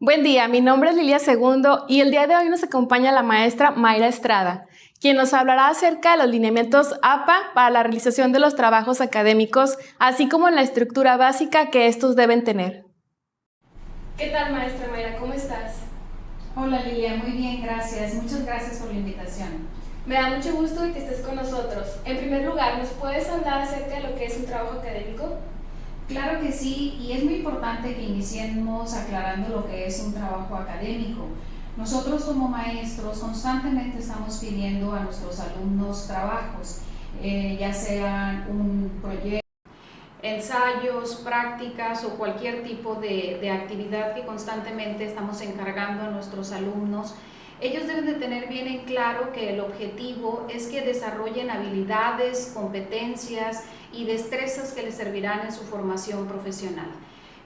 Buen día, mi nombre es Lilia Segundo y el día de hoy nos acompaña la maestra Mayra Estrada, quien nos hablará acerca de los lineamientos APA para la realización de los trabajos académicos, así como la estructura básica que estos deben tener. ¿Qué tal, maestra Mayra? ¿Cómo estás? Hola Lilia, muy bien, gracias. Muchas gracias por la invitación. Me da mucho gusto que estés con nosotros. En primer lugar, ¿nos puedes hablar acerca de lo que es un trabajo académico? Claro que sí, y es muy importante que iniciemos aclarando lo que es un trabajo académico. Nosotros como maestros constantemente estamos pidiendo a nuestros alumnos trabajos, ya sean un proyecto, ensayos, prácticas o cualquier tipo de actividad que constantemente estamos encargando a nuestros alumnos. Ellos deben de tener bien en claro que el objetivo es que desarrollen habilidades, competencias y destrezas que les servirán en su formación profesional.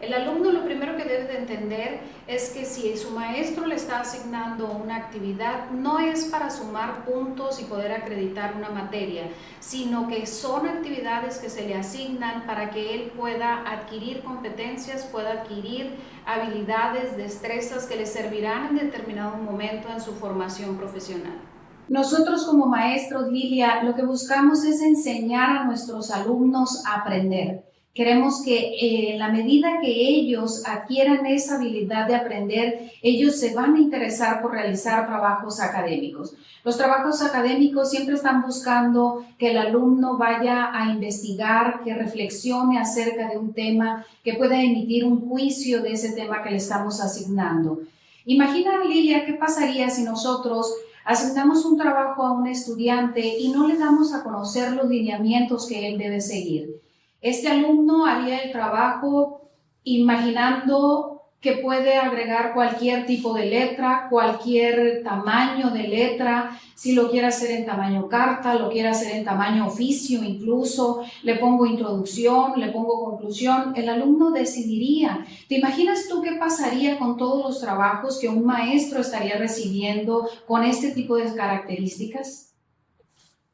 El alumno lo primero que debe de entender es que si su maestro le está asignando una actividad, no es para sumar puntos y poder acreditar una materia, sino que son actividades que se le asignan para que él pueda adquirir competencias, pueda adquirir habilidades, destrezas que le servirán en determinado momento en su formación profesional. Nosotros como maestros, Lilia, lo que buscamos es enseñar a nuestros alumnos a aprender. Queremos que en la medida que ellos adquieran esa habilidad de aprender, ellos se van a interesar por realizar trabajos académicos. Los trabajos académicos siempre están buscando que el alumno vaya a investigar, que reflexione acerca de un tema, que pueda emitir un juicio de ese tema que le estamos asignando. Imagina, Lilia, ¿qué pasaría si nosotros asignamos un trabajo a un estudiante y no le damos a conocer los lineamientos que él debe seguir? Este alumno haría el trabajo imaginando que puede agregar cualquier tipo de letra, cualquier tamaño de letra, si lo quiere hacer en tamaño carta, lo quiere hacer en tamaño oficio incluso, le pongo introducción, le pongo conclusión, el alumno decidiría. ¿Te imaginas tú qué pasaría con todos los trabajos que un maestro estaría recibiendo con este tipo de características?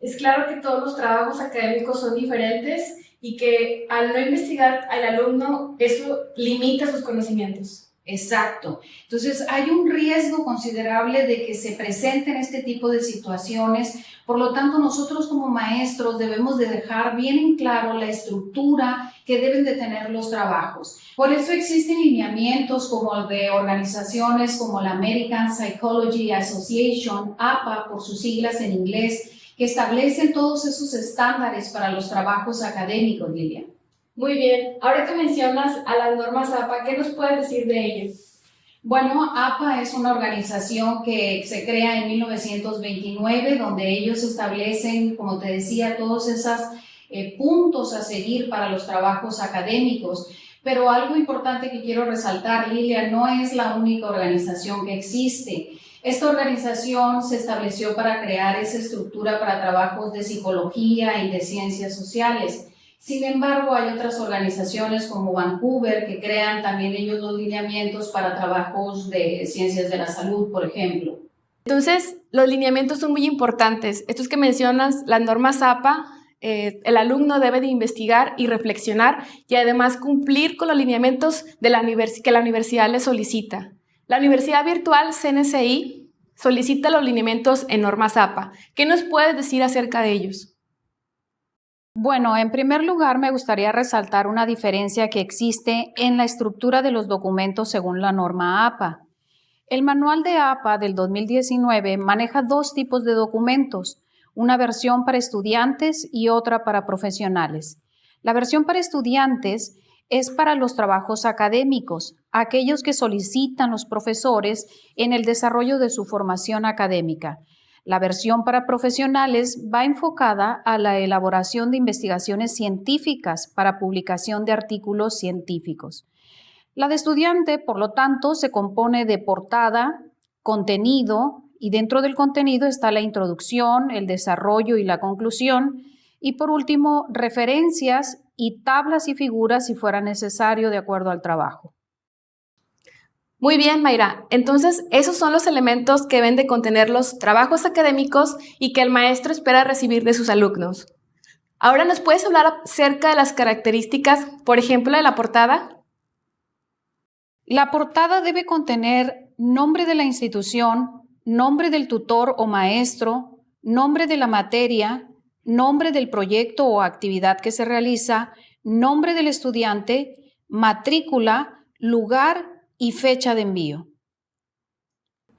Es claro que todos los trabajos académicos son diferentes y que al no investigar al alumno, eso limita sus conocimientos. Exacto. Entonces, hay un riesgo considerable de que se presenten este tipo de situaciones. Por lo tanto, nosotros como maestros debemos de dejar bien en claro la estructura que deben de tener los trabajos. Por eso existen lineamientos como el de organizaciones como la American Psychology Association, APA por sus siglas en inglés, que establecen todos esos estándares para los trabajos académicos, Lilia. Muy bien, ahora que mencionas a las normas APA, ¿qué nos puedes decir de ellas? Bueno, APA es una organización que se crea en 1929, donde ellos establecen, como te decía, todos esos puntos a seguir para los trabajos académicos. Pero algo importante que quiero resaltar, Lilia, no es la única organización que existe. Esta organización se estableció para crear esa estructura para trabajos de psicología y de ciencias sociales. Sin embargo, hay otras organizaciones como Vancouver que crean también ellos los lineamientos para trabajos de ciencias de la salud, por ejemplo. Entonces, los lineamientos son muy importantes. Estos que mencionas, las normas APA, el alumno debe de investigar y reflexionar y además cumplir con los lineamientos de que la universidad le solicita. La Universidad Virtual CNCI solicita los lineamientos en normas APA. ¿Qué nos puedes decir acerca de ellos? Bueno, en primer lugar me gustaría resaltar una diferencia que existe en la estructura de los documentos según la norma APA. El manual de APA del 2019 maneja dos tipos de documentos, una versión para estudiantes y otra para profesionales. La versión para estudiantes es para los trabajos académicos, aquellos que solicitan los profesores en el desarrollo de su formación académica. La versión para profesionales va enfocada a la elaboración de investigaciones científicas para publicación de artículos científicos. La de estudiante, por lo tanto, se compone de portada, contenido, y dentro del contenido está la introducción, el desarrollo y la conclusión, y por último, referencias y tablas y figuras si fuera necesario de acuerdo al trabajo. Muy bien, Mayra. Entonces, esos son los elementos que deben de contener los trabajos académicos y que el maestro espera recibir de sus alumnos. Ahora, ¿nos puedes hablar acerca de las características, por ejemplo, de la portada? La portada debe contener nombre de la institución, nombre del tutor o maestro, nombre de la materia, nombre del proyecto o actividad que se realiza, nombre del estudiante, matrícula, lugar y fecha de envío.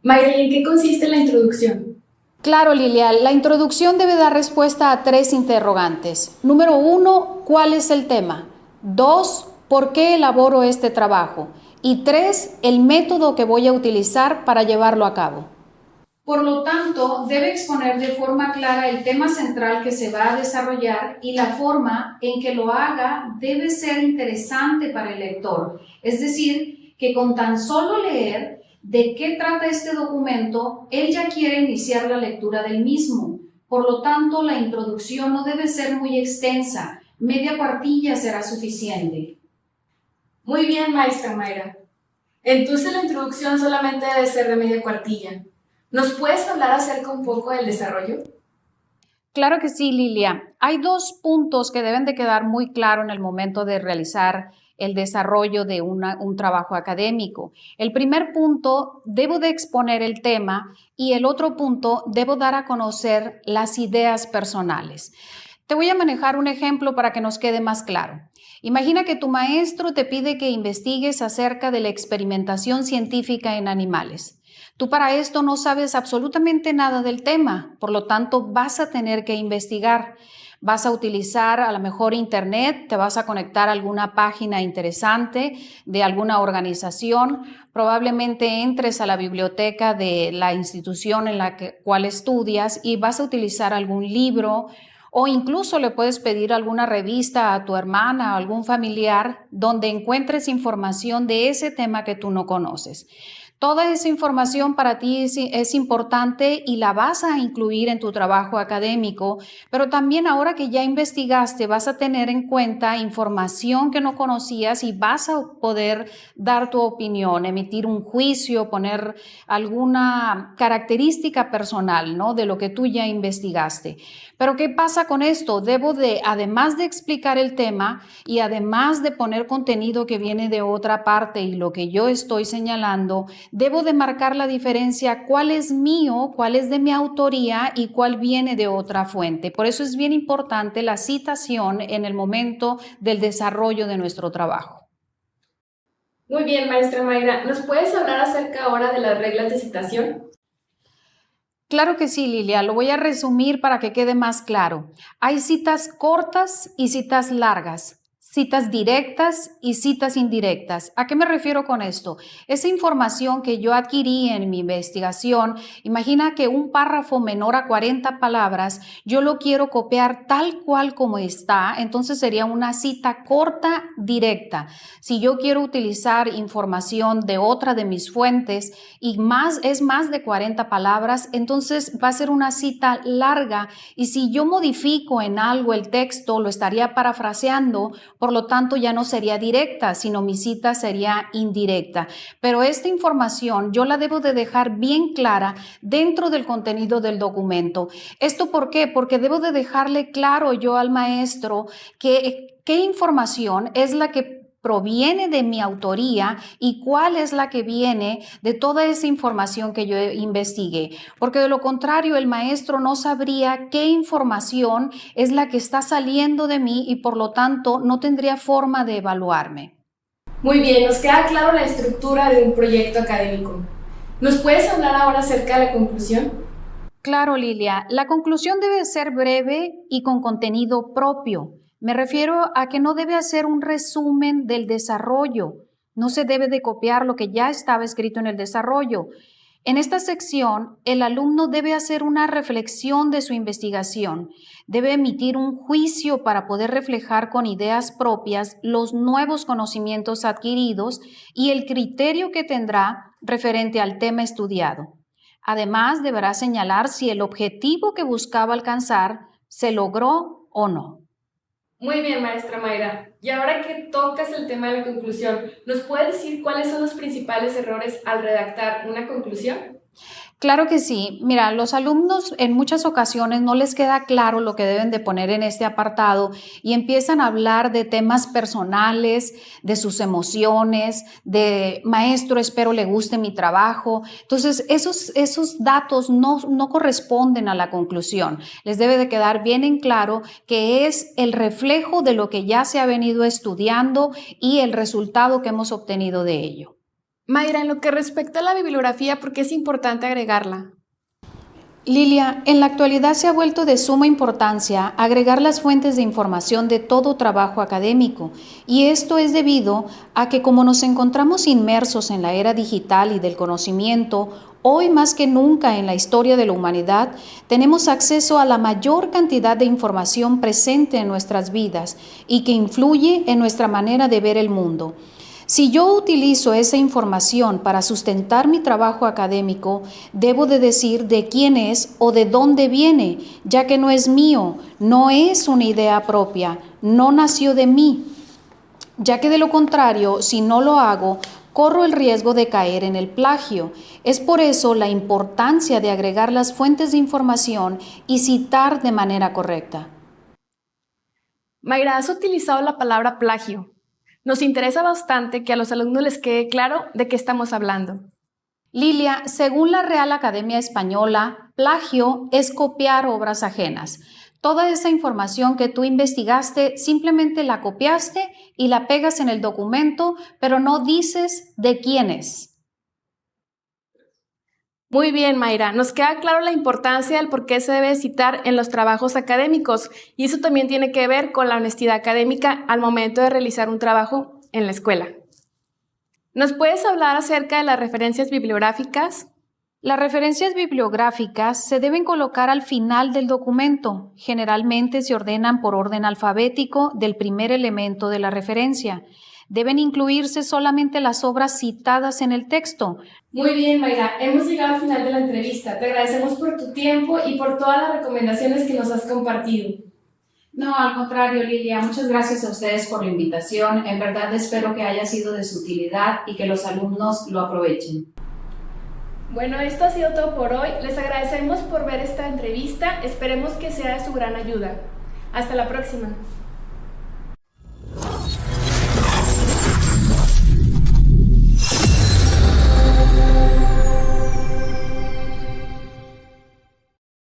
Mayra, ¿y en qué consiste la introducción? Claro, Lilia, la introducción debe dar respuesta a 3 interrogantes. Número 1, ¿cuál es el tema? 2, ¿por qué elaboro este trabajo? Y 3, el método que voy a utilizar para llevarlo a cabo. Por lo tanto, debe exponer de forma clara el tema central que se va a desarrollar y la forma en que lo haga debe ser interesante para el lector. Es decir, que con tan solo leer de qué trata este documento, él ya quiere iniciar la lectura del mismo. Por lo tanto, la introducción no debe ser muy extensa. Media cuartilla será suficiente. Muy bien, maestra Mayra. Entonces la introducción solamente debe ser de media cuartilla. ¿Nos puedes hablar acerca un poco del desarrollo? Claro que sí, Lilia. Hay 2 puntos que deben de quedar muy claros en el momento de realizar el desarrollo de un trabajo académico. El primer punto, debo de exponer el tema y el otro punto, debo dar a conocer las ideas personales. Te voy a manejar un ejemplo para que nos quede más claro. Imagina que tu maestro te pide que investigues acerca de la experimentación científica en animales. Tú para esto no sabes absolutamente nada del tema, por lo tanto vas a tener que investigar. Vas a utilizar a lo mejor internet, te vas a conectar a alguna página interesante de alguna organización, probablemente entres a la biblioteca de la institución en la cual estudias y vas a utilizar algún libro o incluso le puedes pedir alguna revista a tu hermana o algún familiar donde encuentres información de ese tema que tú no conoces. Toda esa información para ti es importante y la vas a incluir en tu trabajo académico, pero también ahora que ya investigaste vas a tener en cuenta información que no conocías y vas a poder dar tu opinión, emitir un juicio, poner alguna característica personal, ¿no?, de lo que tú ya investigaste. Pero ¿qué pasa con esto? Debo de, además de explicar el tema y además de poner contenido que viene de otra parte y lo que yo estoy señalando, debo de marcar la diferencia cuál es mío, cuál es de mi autoría y cuál viene de otra fuente. Por eso es bien importante la citación en el momento del desarrollo de nuestro trabajo. Muy bien, maestra Mayra. ¿Nos puedes hablar acerca ahora de las reglas de citación? Claro que sí, Lilia. Lo voy a resumir para que quede más claro. Hay citas cortas y citas largas. Citas directas y citas indirectas. ¿A qué me refiero con esto? Esa información que yo adquirí en mi investigación, imagina que un párrafo menor a 40 palabras, yo lo quiero copiar tal cual como está, entonces sería una cita corta directa. Si yo quiero utilizar información de otra de mis fuentes y es más de 40 palabras, entonces va a ser una cita larga y si yo modifico en algo el texto, lo estaría parafraseando. Por lo tanto, ya no sería directa, sino mi cita sería indirecta. Pero esta información yo la debo de dejar bien clara dentro del contenido del documento. ¿Esto por qué? Porque debo de dejarle claro yo al maestro qué información es la que proviene de mi autoría y cuál es la que viene de toda esa información que yo investigué. Porque de lo contrario, el maestro no sabría qué información es la que está saliendo de mí y por lo tanto no tendría forma de evaluarme. Muy bien, nos queda claro la estructura de un proyecto académico. ¿Nos puedes hablar ahora acerca de la conclusión? Claro, Lilia. La conclusión debe ser breve y con contenido propio. Me refiero a que no debe hacer un resumen del desarrollo. No se debe de copiar lo que ya estaba escrito en el desarrollo. En esta sección, el alumno debe hacer una reflexión de su investigación. Debe emitir un juicio para poder reflejar con ideas propias los nuevos conocimientos adquiridos y el criterio que tendrá referente al tema estudiado. Además, deberá señalar si el objetivo que buscaba alcanzar se logró o no. Muy bien, maestra Mayra. Y ahora que tocas el tema de la conclusión, ¿nos puedes decir cuáles son los principales errores al redactar una conclusión? Claro que sí. Mira, los alumnos en muchas ocasiones no les queda claro lo que deben de poner en este apartado y empiezan a hablar de temas personales, de sus emociones, de maestro, espero le guste mi trabajo. Entonces, esos datos no corresponden a la conclusión. Les debe de quedar bien en claro que es el reflejo de lo que ya se ha venido estudiando y el resultado que hemos obtenido de ello. Mayra, en lo que respecta a la bibliografía, ¿por qué es importante agregarla? Lilia, en la actualidad se ha vuelto de suma importancia agregar las fuentes de información de todo trabajo académico, y esto es debido a que como nos encontramos inmersos en la era digital y del conocimiento, hoy más que nunca en la historia de la humanidad, tenemos acceso a la mayor cantidad de información presente en nuestras vidas y que influye en nuestra manera de ver el mundo. Si yo utilizo esa información para sustentar mi trabajo académico, debo de decir de quién es o de dónde viene, ya que no es mío, no es una idea propia, no nació de mí, ya que de lo contrario, si no lo hago, corro el riesgo de caer en el plagio. Es por eso la importancia de agregar las fuentes de información y citar de manera correcta. Mayra, has utilizado la palabra plagio. Nos interesa bastante que a los alumnos les quede claro de qué estamos hablando. Lilia, según la Real Academia Española, plagio es copiar obras ajenas. Toda esa información que tú investigaste simplemente la copiaste y la pegas en el documento, pero no dices de quién es. Muy bien, Mayra. Nos queda claro la importancia del por qué se debe citar en los trabajos académicos, y eso también tiene que ver con la honestidad académica al momento de realizar un trabajo en la escuela. ¿Nos puedes hablar acerca de las referencias bibliográficas? Las referencias bibliográficas se deben colocar al final del documento. Generalmente se ordenan por orden alfabético del primer elemento de la referencia. Deben incluirse solamente las obras citadas en el texto. Muy bien, Mayra. Hemos llegado al final de la entrevista. Te agradecemos por tu tiempo y por todas las recomendaciones que nos has compartido. No, al contrario, Lilia, muchas gracias a ustedes por la invitación. En verdad espero que haya sido de su utilidad y que los alumnos lo aprovechen. Bueno, esto ha sido todo por hoy. Les agradecemos por ver esta entrevista. Esperemos que sea de su gran ayuda. Hasta la próxima.